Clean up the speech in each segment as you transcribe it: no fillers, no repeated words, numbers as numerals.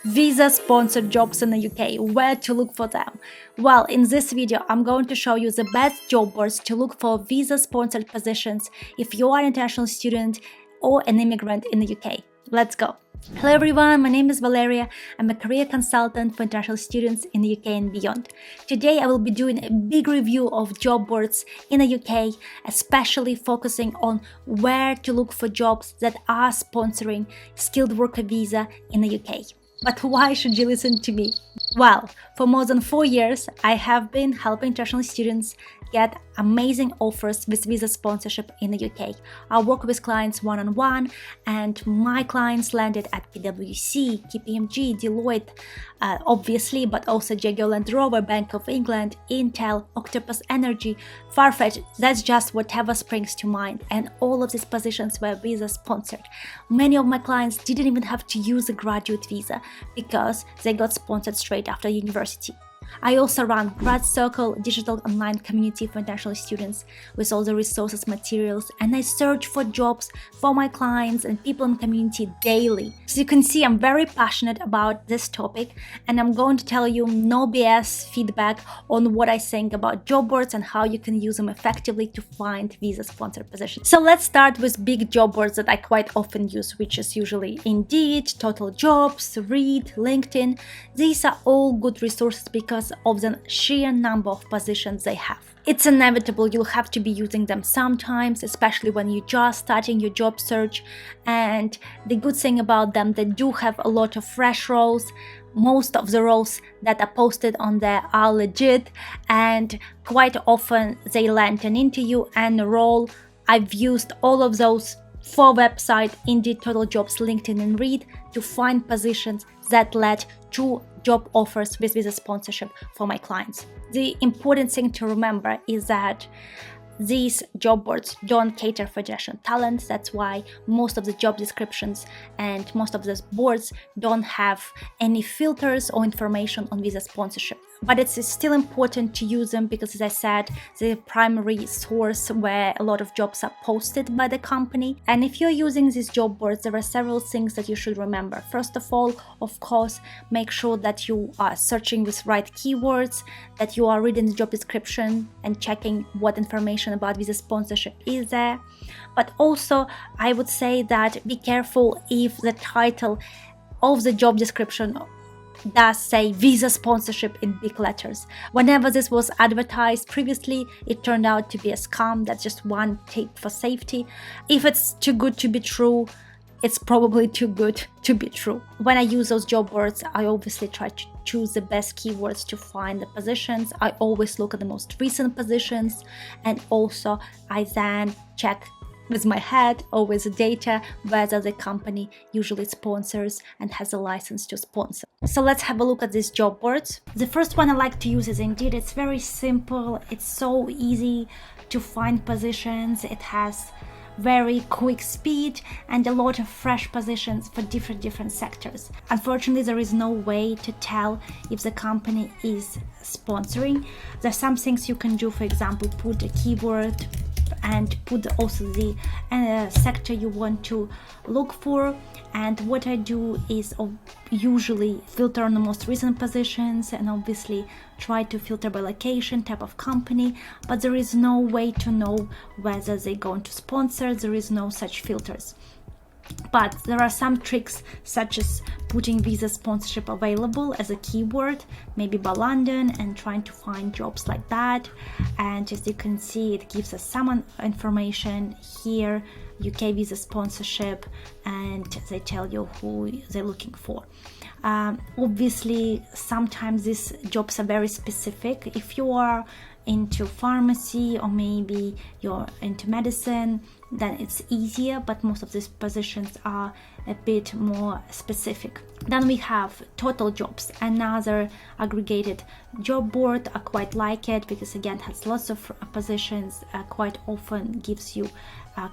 Visa-sponsored jobs in the UK, where to look for them? Well, in this video, I'm going to show you the best job boards to look for visa-sponsored positions if you are an international student or an immigrant in the UK. Let's go! Hello everyone, my name is Valeria. I'm a career consultant for international students in the UK and beyond. Today I will be doing a big review of job boards in the UK, especially focusing on where to look for jobs that are sponsoring skilled worker visa in the UK. But why should you listen to me? Well, for more than 4 years, I have been helping international students get amazing offers with visa sponsorship in the UK. I work with clients one-on-one, and my clients landed at PwC, KPMG, Deloitte, obviously, but also Jaguar Land Rover, Bank of England, Intel, Octopus Energy, Farfetch. That's just whatever springs to mind, and all of these positions were visa sponsored. Many of my clients didn't even have to use a graduate visa because they got sponsored straight after university. I also run GradCircle, digital online community for international students with all the resources, materials, and I search for jobs for my clients and people in the community daily. So you can see I'm very passionate about this topic, and I'm going to tell you no BS feedback on what I think about job boards and how you can use them effectively to find visa-sponsored positions. So let's start with big job boards that I quite often use, which is usually Indeed, Total Jobs, Reed, LinkedIn. These are all good resources because of the sheer number of positions they have. It's inevitable you'll have to be using them sometimes, especially when you're just starting your job search. And the good thing about them, they do have a lot of fresh roles. Most of the roles that are posted on there are legit, and quite often they land an interview and a role. I've used all of those for website, Indeed, Total Jobs, LinkedIn, and Reed to find positions that led to job offers with visa sponsorship for my clients. The important thing to remember is that these job boards don't cater for general talent. That's why most of the job descriptions and most of those boards don't have any filters or information on visa sponsorship. But it's still important to use them because, as I said, the primary source where a lot of jobs are posted by the company. And if you're using these job boards, there are several things that you should remember. First of all, of course, make sure that you are searching with right keywords, that you are reading the job description and checking what information about visa sponsorship is there. But also, I would say that be careful if the title of the job description does say visa sponsorship in big letters. Whenever this was advertised previously, it turned out to be a scam. That's just one tip for safety. If it's too good to be true, it's probably too good to be true. When I use those job boards, I obviously try to choose the best keywords to find the positions. I always look at the most recent positions, and also I then check with my head or with the data whether the company usually sponsors and has a license to sponsor. So let's have a look at these job boards. The first one I like to use is Indeed. It's very simple. It's so easy to find positions. It has very quick speed and a lot of fresh positions for different sectors. Unfortunately, there is no way to tell if the company is sponsoring. There's some things you can do. For example, put a keyword and put also the sector you want to look for. And what I do is usually filter on the most recent positions and obviously try to filter by location, type of company, but there is no way to know whether they're going to sponsor. There is no such filters. But there are some tricks, such as putting visa sponsorship available as a keyword, maybe by London, and trying to find jobs like that. And as you can see, it gives us some information here, UK visa sponsorship, and they tell you who they're looking for. Obviously, sometimes these jobs are very specific. If you are into pharmacy or maybe you're into medicine, then it's easier, but most of these positions are a bit more specific. Then we have Total Jobs, another aggregated job board. I quite like it because again it has lots of positions, quite often gives you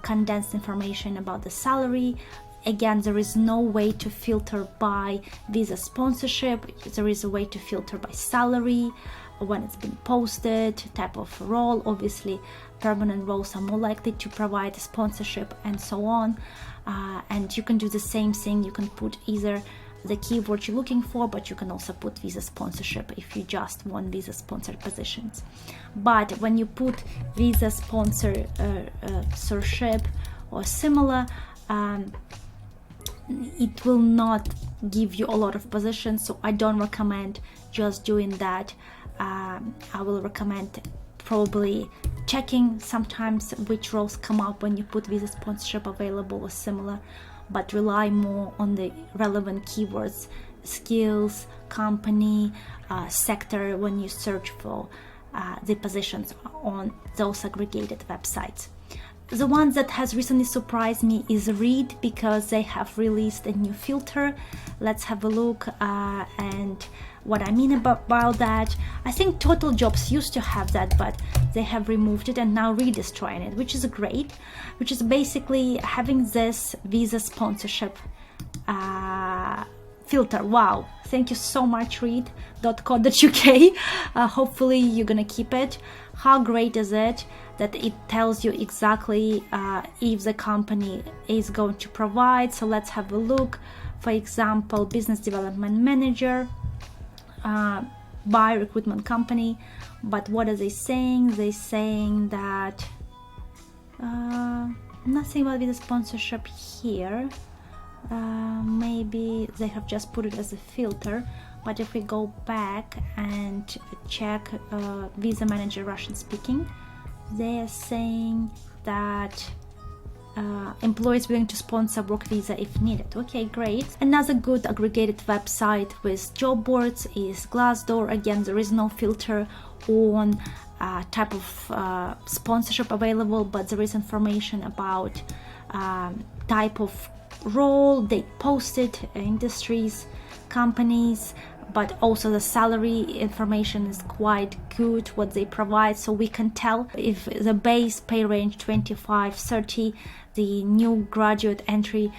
condensed information about the salary. Again, there is no way to filter by visa sponsorship. There is a way to filter by salary, when it's been posted, type of role. Obviously, permanent roles are more likely to provide sponsorship and so on. And you can do the same thing. You can put either the keyword you're looking for, but you can also put visa sponsorship if you just want visa sponsored positions. But when you put visa sponsorship or similar, it will not give you a lot of positions, so I don't recommend just doing that. I will recommend probably checking sometimes which roles come up when you put visa sponsorship available or similar, but rely more on the relevant keywords, skills, company, sector when you search for the positions on those aggregated websites. The one that has recently surprised me is Read, because they have released a new filter. Let's have a look and what I mean about that. I think Total Jobs used to have that, but they have removed it, and now Read is trying it, which is great, which is basically having this visa sponsorship filter. Wow, thank you so much, read.co.uk. Hopefully you're gonna keep it. How great is it that it tells you exactly if the company is going to provide? So let's have a look. For example, business development manager by recruitment company. But what are they saying? They're saying that nothing about visa sponsorship here. Maybe they have just put it as a filter, but if we go back and check visa manager Russian speaking, they are saying that employees willing to sponsor work visa if needed. Okay, great. Another good aggregated website with job boards is Glassdoor. Again, there is no filter on type of sponsorship available, but there is information about type of role they posted, industries, companies, but also the salary information is quite good what they provide, so we can tell if the base pay range 25-30, the new graduate entry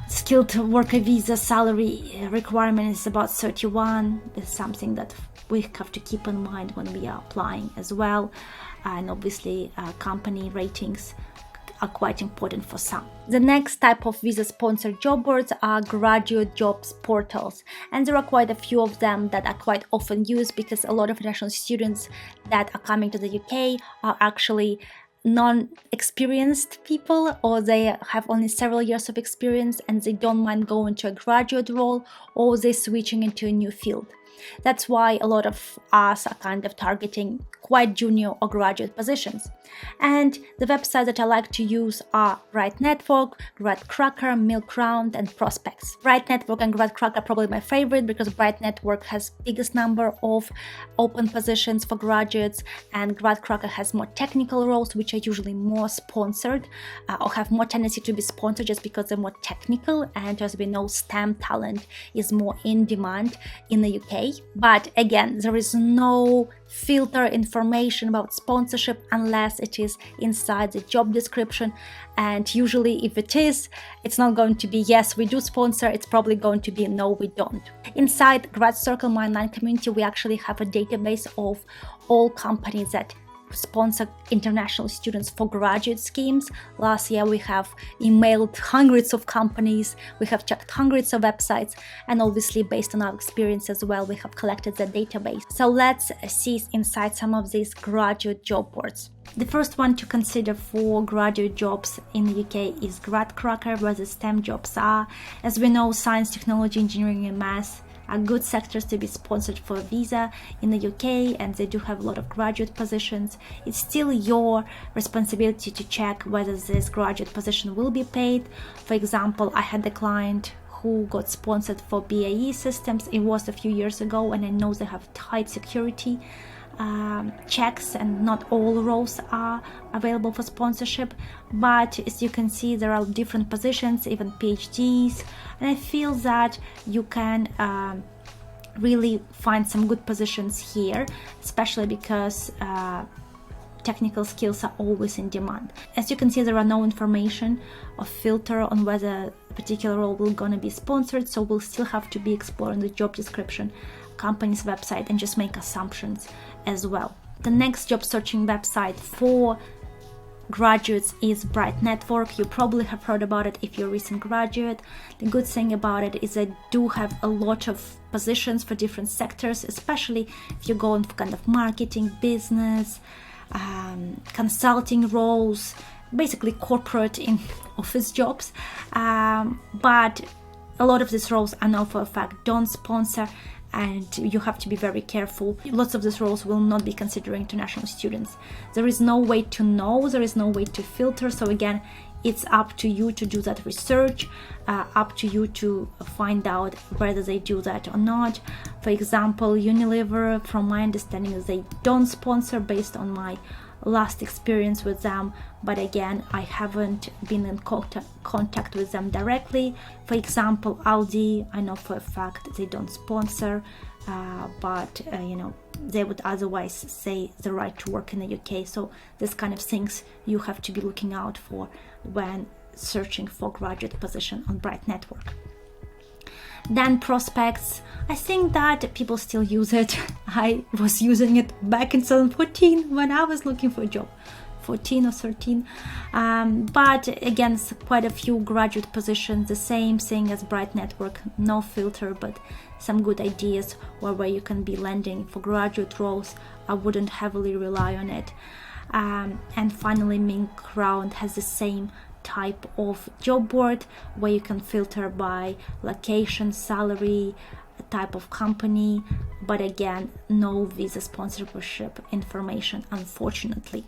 skilled worker visa salary requirement is about 31. It's something that we have to keep in mind when we are applying as well, and obviously company ratings are quite important for some. The next type of visa sponsored job boards are graduate jobs portals, and there are quite a few of them that are quite often used because a lot of international students that are coming to the UK are actually non-experienced people, or they have only several years of experience and they don't mind going to a graduate role, or they're switching into a new field. That's why a lot of us are kind of targeting quite junior or graduate positions. And the websites that I like to use are Right Network, GradCircle, Milkround, and Prospects. Right Network and GradCircle are probably my favorite because Right Network has biggest number of open positions for graduates, and GradCircle has more technical roles, which are usually more sponsored or have more tendency to be sponsored just because they're more technical, and as we know, STEM talent is more in demand in the UK. But again, there is no filter information about sponsorship unless it is inside the job description, and usually if it is, it's not going to be yes we do sponsor, it's probably going to be no we don't. Inside GradCircle, my online community, we actually have a database of all companies that sponsor international students for graduate schemes. Last year we have emailed hundreds of companies, we have checked hundreds of websites, and obviously based on our experience as well, we have collected the database. So let's see inside some of these graduate job boards. The first one to consider for graduate jobs in the UK is GradCircle, where the STEM jobs are. As we know, science, technology, engineering and math are good sectors to be sponsored for a visa in the UK, and they do have a lot of graduate positions. It's still your responsibility to check whether this graduate position will be paid. For example, I had a client who got sponsored for BAE systems. It was a few years ago, and I know they have tight security checks and not all roles are available for sponsorship, but as you can see, there are different positions, even PhDs, and I feel that you can really find some good positions here, especially because technical skills are always in demand. As you can see, there are no information or filter on whether a particular role will gonna be sponsored, so we'll still have to be exploring the job description, company's website, and just make assumptions as well. The next job searching website for graduates is Bright Network. You probably have heard about it if you're a recent graduate. The good thing about it is I do have a lot of positions for different sectors, especially if you're going for kind of marketing, business, consulting roles, basically corporate in office jobs. But a lot of these roles I know for a fact don't sponsor, and you have to be very careful. Lots of these roles will not be considering international students. There is no way to know, there is no way to filter. So again, it's up to you to do that research, up to you to find out whether they do that or not. For example, Unilever, from my understanding, is they don't sponsor based on my last experience with them, but again, I haven't been in contact with them directly. For example, Aldi, I know for a fact they don't sponsor, but they would otherwise say the right to work in the UK. So this kind of things you have to be looking out for when searching for graduate position on Bright Network. Then prospects, I think that people still use it. I was using it back in 2014 when I was looking for a job, 14 or 13. But again, quite a few graduate positions, the same thing as Bright Network, no filter, but some good ideas where you can be landing for graduate roles. I wouldn't heavily rely on it. And finally, Mink Round has the same type of job board where you can filter by location, salary, type of company, but again, no visa sponsorship information, unfortunately.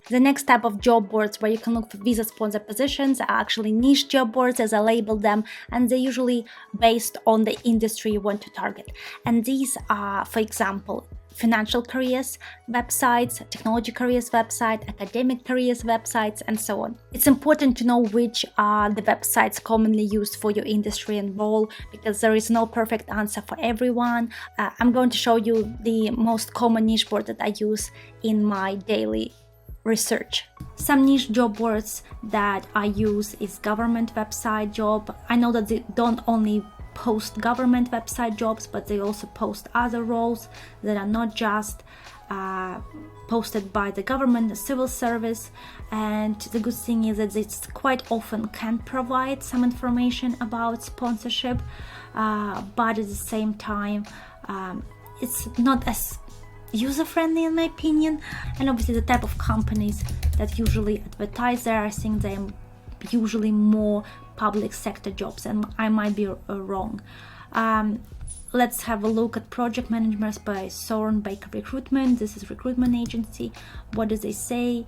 The next type of job boards where you can look for visa sponsor positions are actually niche job boards, as I label them, and they're usually based on the industry you want to target. And these are, for example, financial careers websites, technology careers website, academic careers websites, and so on. It's important to know which are the websites commonly used for your industry and role, because there is no perfect answer for everyone. I'm going to show you the most common niche board that I use in my daily research. Some niche job boards that I use is government website job. I know that they don't only post government website jobs, but they also post other roles that are not just posted by the government, the civil service. And the good thing is that it's quite often can provide some information about sponsorship, but at the same time it's not as user-friendly in my opinion. And obviously the type of companies that usually advertise there, I think they're usually more public sector jobs, and I might be wrong. Let's have a look at project management by Soren Baker Recruitment. This is recruitment agency. What do they say?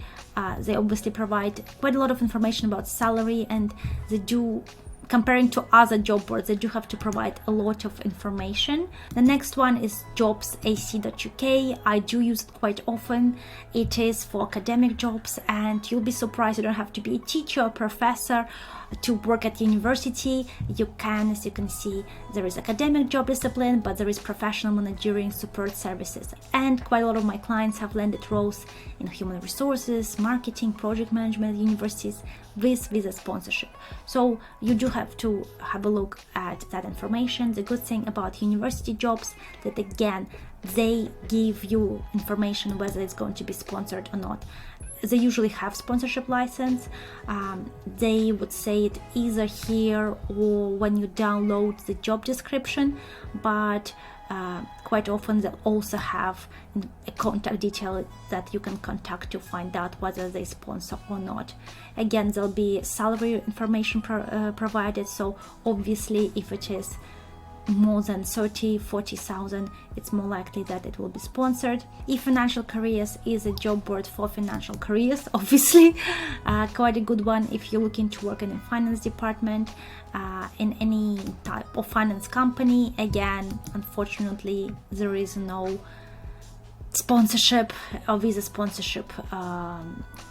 They obviously provide quite a lot of information about salary, and they do, comparing to other job boards, they do have to provide a lot of information. The next one is jobsac.uk. I do use it quite often. It is for academic jobs, and you'll be surprised you don't have to be a teacher or professor to work at university. You can, as you can see, there is academic job discipline, but there is professional managerial support services. And quite a lot of my clients have landed roles in human resources, marketing, project management at universities with visa sponsorship. So you do have to have a look at that information. The good thing about university jobs that again, they give you information whether it's going to be sponsored or not. They usually have sponsorship license. They would say it either here or when you download the job description, but quite often they also have a contact detail that you can contact to find out whether they sponsor or not. Again, there'll be salary information provided, so obviously if it is more than 40,000, it's more likely that it will be sponsored. Financial Careers is a job board for financial careers, obviously. Quite a good one if you're looking to work in a finance department, in any type of finance company. Again, unfortunately, there is no sponsorship or visa sponsorship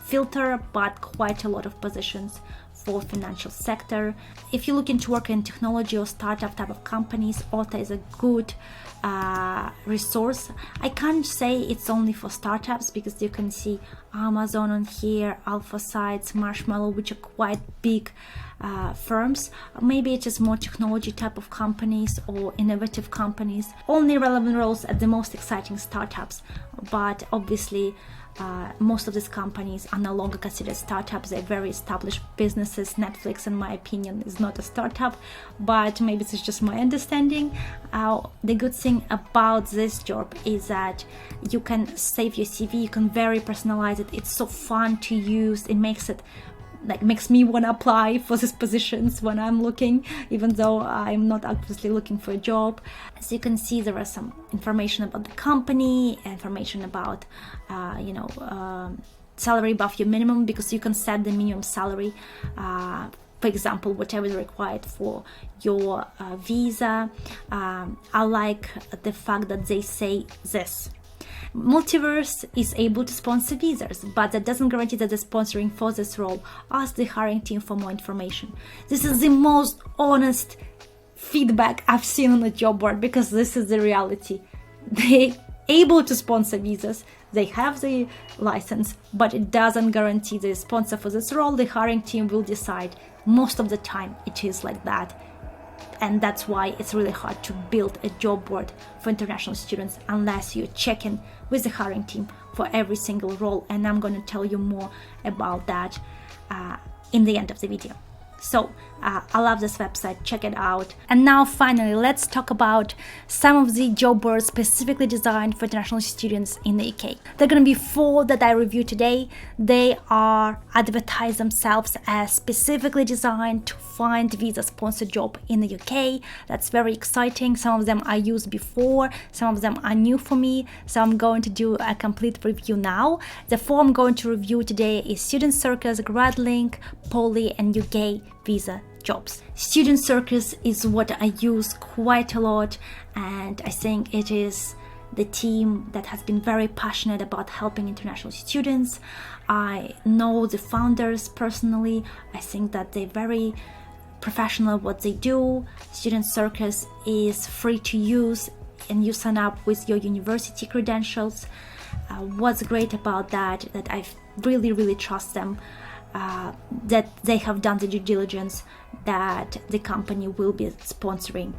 filter, but quite a lot of positions for financial sector. If you're looking to work in technology or startup type of companies, OTA is a good resource. I can't say it's only for startups because you can see Amazon on here, Alpha Sites, Marshmallow, which are quite big firms. Maybe it is more technology type of companies or innovative companies. Only relevant roles at the most exciting startups, but obviously Most of these companies are no longer considered startups. They're very established businesses. Netflix, in my opinion, is not a startup, but maybe this is just my understanding. The good thing about this job is that you can save your CV, you can very personalize it. It's so fun to use. It makes me want to apply for these positions when I'm looking, even though I'm not actively looking for a job. As you can see, there are some information about the company, information about salary above your minimum, because you can set the minimum salary, for example, whatever is required for your visa. I like the fact that they say this: Multiverse is able to sponsor visas, but that doesn't guarantee that they're sponsoring for this role. Ask the hiring team for more information. This is the most honest feedback I've seen on the job board, because this is the reality. They're able to sponsor visas, they have the license, but it doesn't guarantee the sponsor for this role. The hiring team will decide. Most of the time it is like that. And that's why it's really hard to build a job board for international students unless you check in with the hiring team for every single role. And I'm going to tell you more about that in the end of the video. So I love this website, check it out. And now finally, let's talk about some of the job boards specifically designed for international students in the UK. There are going to be 4 that I review today. They are advertise themselves as specifically designed to find visa sponsored job in the UK. That's very exciting. Some of them I used before, some of them are new for me, so I'm going to do a complete review now. The 4 I'm going to review today is Student Circus, GradLink, Poly, and UK visa jobs. Student Circus is what I use quite a lot, and I think it is the team that has been very passionate about helping international students. I know the founders personally. I think that they're very professional at what they do. Student Circus is free to use, and you sign up with your university credentials. What's great about that I really trust them, that they have done the due diligence that the company will be sponsoring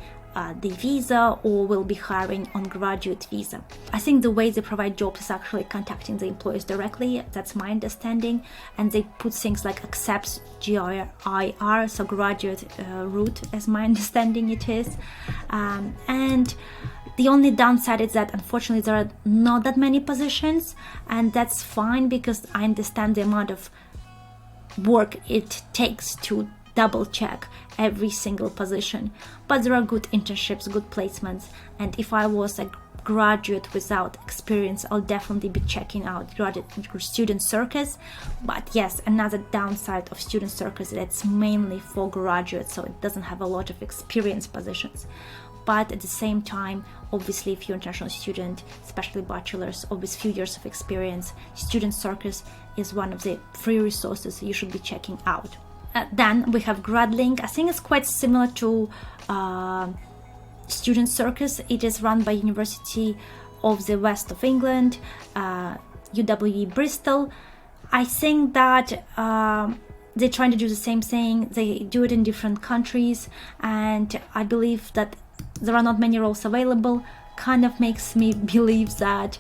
the visa or will be hiring on graduate visa. I think the way they provide jobs is actually contacting the employers directly. That's my understanding. And they put things like accepts GIR, so graduate route, as my understanding it is. And the only downside is that unfortunately there are not that many positions, and that's fine because I understand the amount of work it takes to double check every single position. But there are good internships, good placements, and if I was a graduate without experience, I'll definitely be checking out Student Circus. But yes, another downside of Student Circus is it's mainly for graduates, so it doesn't have a lot of experience positions. But at the same time, obviously, if you're an international student, especially bachelors or with few years of experience, Student Circus is one of the free resources you should be checking out. Then we have GradLink. I think it's quite similar to Student Circus. It is run by University of the West of England, UWE Bristol. I think that they're trying to do the same thing. They do it in different countries, and I believe that there are not many roles available. Kind of makes me believe that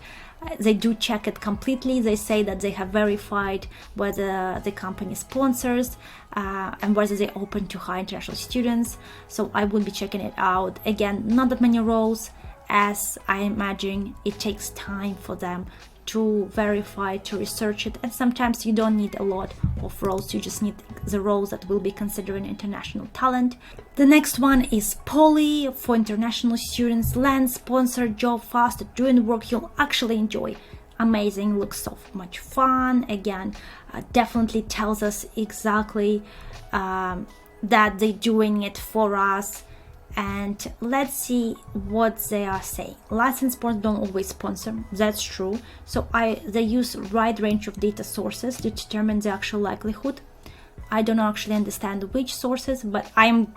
they do check it completely. They say that they have verified whether the company sponsors and whether they're open to hire international students. So I will be checking it out. Again, not that many roles, as I imagine it takes time for them to verify, to research it, and sometimes you don't need a lot of roles, you just need the roles that will be considering international talent. The next one is Poly for international students. Land sponsored job fast, doing work you'll actually enjoy. Amazing, looks so much fun. Again, definitely tells us exactly that they're doing it for us. And let's see what they are saying. Licensed sponsors don't always sponsor, that's true. So they use a wide range of data sources to determine the actual likelihood. I don't actually understand which sources, but I'm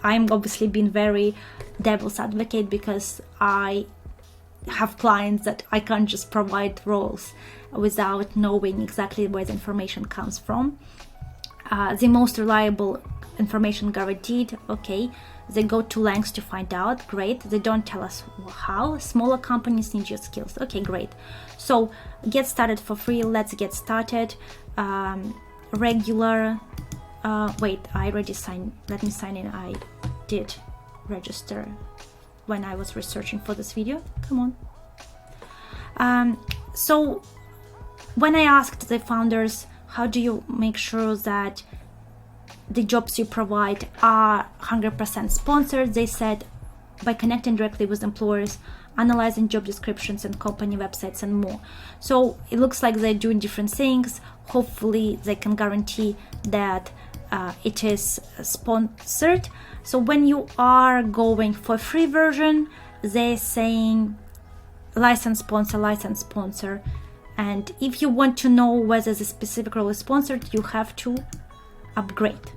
obviously being very devil's advocate because I have clients that I can't just provide roles without knowing exactly where the information comes from. The most reliable information guaranteed. Okay, they go to lengths to find out. Great. They don't tell us how. Smaller companies need your skills. Okay, great. So get started for free. Let's get started. Regular. Wait, I already signed. Let me sign in. I did register when I was researching for this video. Come on. So when I asked the founders, how do you make sure that the jobs you provide are 100% sponsored, they said by connecting directly with employers, analyzing job descriptions and company websites and more. So it looks like they're doing different things. Hopefully they can guarantee that it is sponsored. So when you are going for a free version, they're saying license sponsor. And if you want to know whether the specific role is sponsored, you have to upgrade.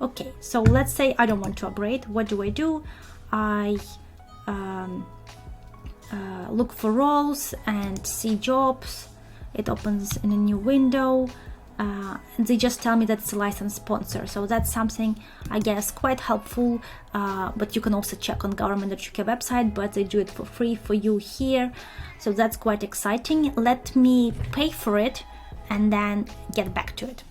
Okay, so let's say I don't want to upgrade. What do? I look for roles and see jobs. It opens in a new window. And they just tell me that it's a licensed sponsor. So that's something, I guess, quite helpful. But you can also check on government.uk website, but they do it for free for you here. So that's quite exciting. Let me pay for it and then get back to it.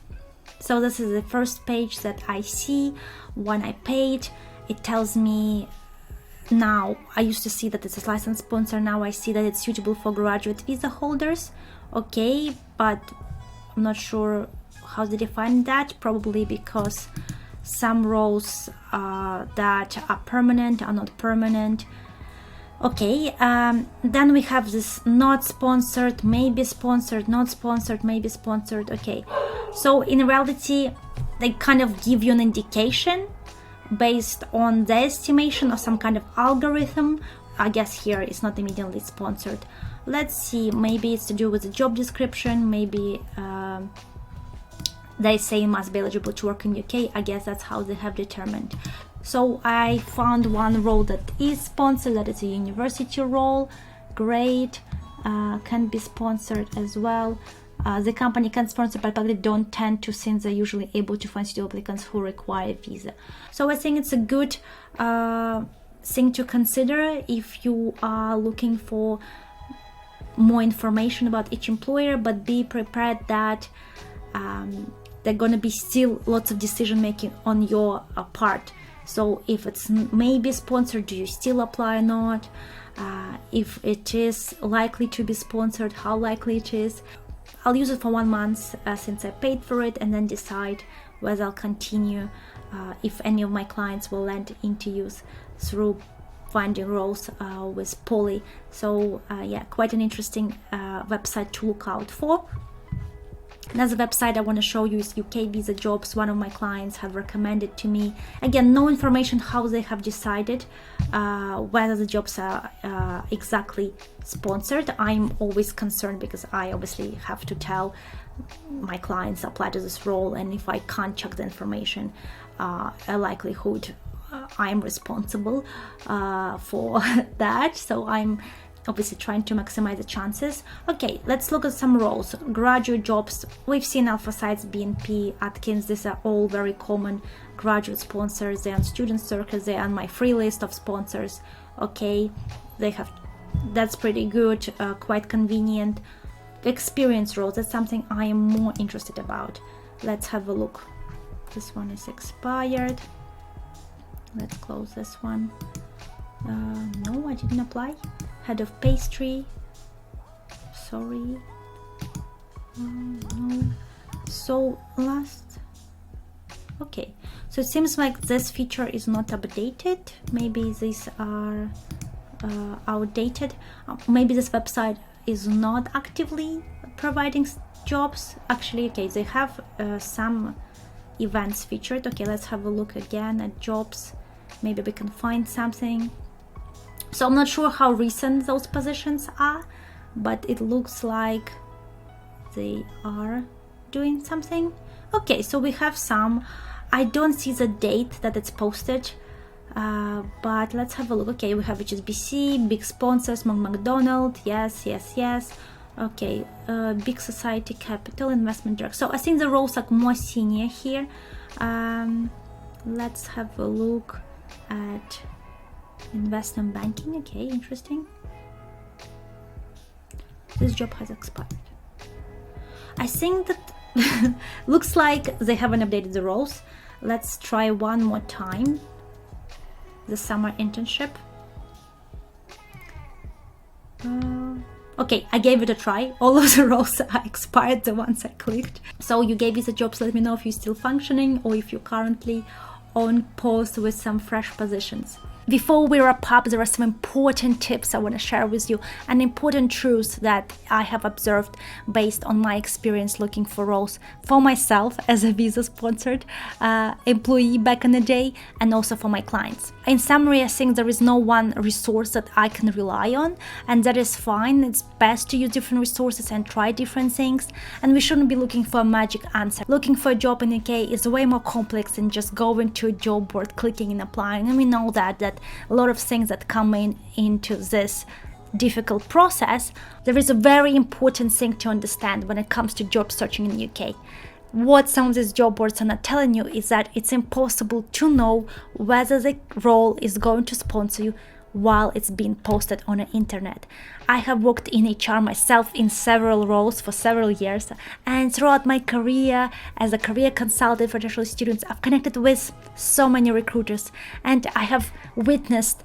So this is the first page that I see. When I paid, it tells me now, I used to see that it's a licensed sponsor. Now I see that it's suitable for graduate visa holders. Okay, but I'm not sure how they define that. Probably because some roles that are permanent are not permanent. Okay, then we have this not sponsored, maybe sponsored, not sponsored, maybe sponsored. Okay, so in reality, they kind of give you an indication based on the estimation or some kind of algorithm. I guess here it's not immediately sponsored. Let's see, maybe it's to do with the job description. Maybe they say must be eligible to work in UK. I guess that's how they have determined. So I found one role that is sponsored, that is a university role. Great, can be sponsored as well. The company can sponsor, but probably don't tend to, since they're usually able to find suitable applicants who require a visa. So I think it's a good thing to consider if you are looking for more information about each employer, but be prepared that there are going to be still lots of decision making on your part. So if it's maybe sponsored, do you still apply or not? If it is likely to be sponsored, how likely it is. I'll use it for 1 month since I paid for it, and then decide whether I'll continue if any of my clients will land into use through finding roles with Poly. So yeah, quite an interesting website to look out for. Another website I want to show you is UK Visa Jobs. One of my clients have recommended to me. Again, no information how they have decided whether the jobs are exactly sponsored. I'm always concerned because I obviously have to tell my clients apply to this role, and if I can't check the information, a likelihood I'm responsible for that. So I'm obviously trying to maximize the chances. Okay, let's look at some roles. Graduate jobs, we've seen Alpha Sites, BNP, Atkins. These are all very common graduate sponsors. They're on Student Circle, they're on my free list of sponsors. Okay, they have, that's pretty good, quite convenient. Experience roles, that's something I am more interested about. Let's have a look. This one is expired. Let's close this one. No, I didn't apply. Head of pastry, sorry. No. So last, okay, so it seems like this feature is not updated. Maybe these are outdated. Maybe this website is not actively providing jobs. Actually, okay, they have some events featured. Okay, let's have a look again at jobs. Maybe we can find something. So I'm not sure how recent those positions are, but it looks like they are doing something. Okay, so we have some. I don't see the date that it's posted, but let's have a look. Okay, we have HSBC, big sponsors, McDonald's, yes. Okay, big society, capital, investment direct. So I think the roles are more senior here. Let's have a look at investment banking. Okay, interesting. This job has expired. I think that looks like they haven't updated the roles. Let's try one more time. The summer internship. Okay, I gave it a try. All of the roles are expired, the ones I clicked. So you gave me the jobs, let me know if you're still functioning or if you're currently on pause with some fresh positions. Before we wrap up, there are some important tips I want to share with you, and important truths that I have observed based on my experience looking for roles for myself as a visa-sponsored employee back in the day, and also for my clients. In summary, I think there is no one resource that I can rely on, and that is fine. It's best to use different resources and try different things, and we shouldn't be looking for a magic answer. Looking for a job in the UK is way more complex than just going to a job board, clicking and applying, and we know that a lot of things that come into this difficult process. There is a very important thing to understand when it comes to job searching in the UK. What some of these job boards are not telling you is that it's impossible to know whether the role is going to sponsor you while it's being posted on the internet. I have worked in HR myself in several roles for several years, and throughout my career as a career consultant for international students, I've connected with so many recruiters, and I have witnessed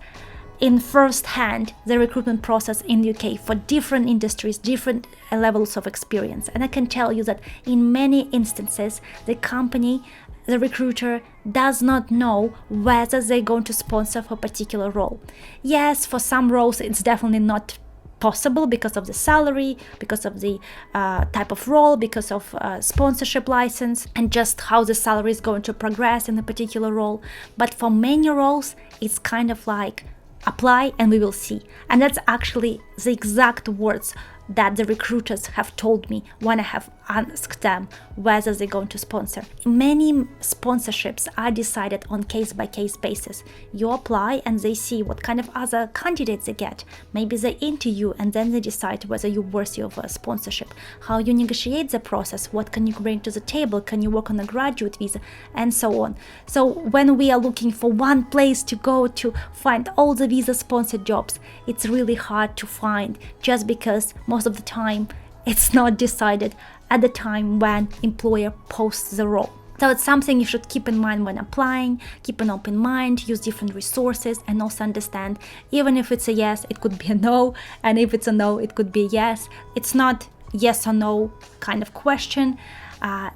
in first hand the recruitment process in the UK for different industries, different levels of experience. And I can tell you that in many instances, the recruiter does not know whether they're going to sponsor for a particular role. Yes, for some roles, it's definitely not possible because of the salary, because of the type of role, because of sponsorship license, and just how the salary is going to progress in a particular role. But for many roles, it's kind of like apply and we will see. And that's actually the exact words that the recruiters have told me when I have asked them whether they're going to sponsor. Many sponsorships are decided on case-by-case basis. You apply and they see what kind of other candidates they get. Maybe they interview and then they decide whether you're worthy of a sponsorship. How you negotiate the process, what can you bring to the table, can you work on a graduate visa, and so on. So when we are looking for one place to go to find all the visa-sponsored jobs, it's really hard to find, just because most of the time it's not decided at the time when employer posts the role. So it's something you should keep in mind when applying. Keep an open mind, use different resources, and also understand, even if it's a yes, it could be a no, and if it's a no, it could be a yes. It's not yes or no kind of question.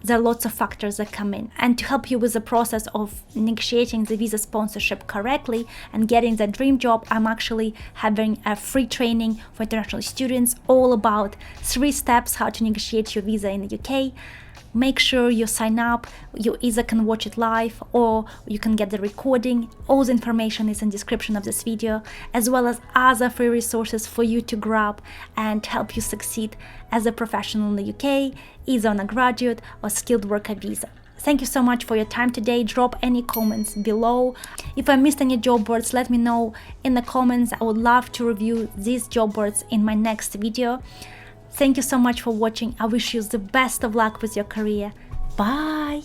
There are lots of factors that come in. And to help you with the process of negotiating the visa sponsorship correctly and getting the dream job, I'm actually having a free training for international students all about 3 steps how to negotiate your visa in the UK. Make sure you sign up. You either can watch it live or you can get the recording. All the information is in the description of this video, as well as other free resources for you to grab and help you succeed as a professional in the UK, either on a graduate or skilled worker visa. Thank you so much for your time today. Drop any comments below. If I missed any job boards, let me know in the comments. I would love to review these job boards in my next video. Thank you so much for watching. I wish you the best of luck with your career. Bye!